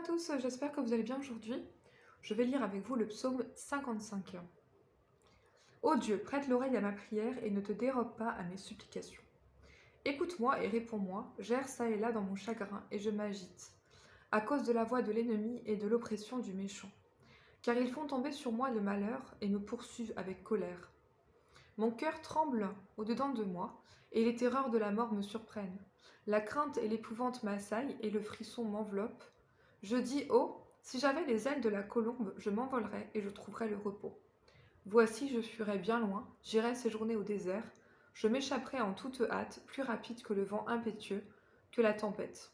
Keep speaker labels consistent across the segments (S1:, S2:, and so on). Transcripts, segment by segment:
S1: tous, j'espère que vous allez bien aujourd'hui. Je vais lire avec vous le psaume 55. Ô Dieu, prête l'oreille à ma prière et ne te dérobe pas à mes supplications. Écoute-moi et réponds-moi, j'erre çà et là dans mon chagrin et je m'agite, à cause de la voix de l'ennemi et de l'oppression du méchant. Car ils font tomber sur moi le malheur et me poursuivent avec colère. Mon cœur tremble au-dedans de moi, et les terreurs de la mort me surprennent. La crainte et l'épouvante m'assaillent, et le frisson m'enveloppe. Je dis, oh, si j'avais les ailes de la colombe, je m'envolerais et je trouverais le repos. Voici, je fuirais bien loin, j'irais séjourner au désert, je m'échapperais en toute hâte, plus rapide que le vent impétueux, que la tempête.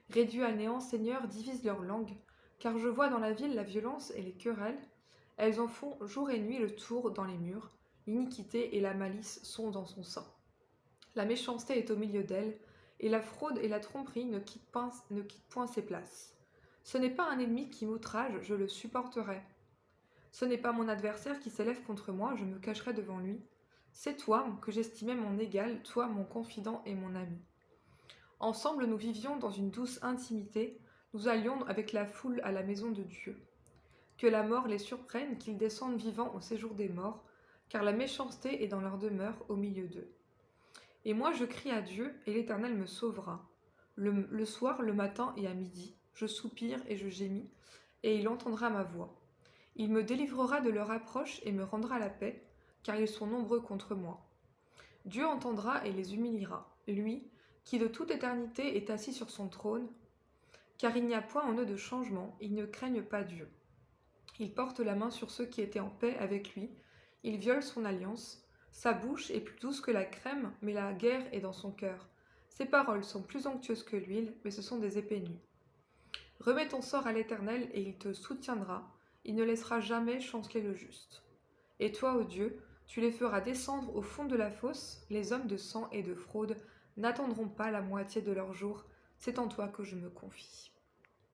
S1: Réduits à néant, Seigneur, divise leur langue, car je vois dans la ville la violence et les querelles. Elles en font jour et nuit le tour dans les murs, l'iniquité et la malice sont dans son sein. La méchanceté est au milieu d'elle, et la fraude et la tromperie ne quittent point ses places. Ce n'est pas un ennemi qui m'outrage, je le supporterai. Ce n'est pas mon adversaire qui s'élève contre moi, je me cacherai devant lui. C'est toi que j'estimais mon égal, toi mon confident et mon ami. Ensemble nous vivions dans une douce intimité, nous allions avec la foule à la maison de Dieu. Que la mort les surprenne, qu'ils descendent vivants au séjour des morts, car la méchanceté est dans leur demeure au milieu d'eux. Et moi je crie à Dieu, et l'Éternel me sauvera. Le soir, le matin et à midi, je soupire et je gémis, et il entendra ma voix. Il me délivrera de leur approche et me rendra la paix, car ils sont nombreux contre moi. Dieu entendra et les humiliera, lui, qui de toute éternité est assis sur son trône, car il n'y a point en eux de changement, ils ne craignent pas Dieu. Il porte la main sur ceux qui étaient en paix avec lui, il viole son alliance, sa bouche est plus douce que la crème, mais la guerre est dans son cœur. Ses paroles sont plus onctueuses que l'huile, mais ce sont des épées nues. Remets ton sort à l'Éternel et il te soutiendra, il ne laissera jamais chanceler le juste. Et toi, ô Dieu, tu les feras descendre au fond de la fosse, les hommes de sang et de fraude n'attendront pas la moitié de leur jour, c'est en toi que je me confie.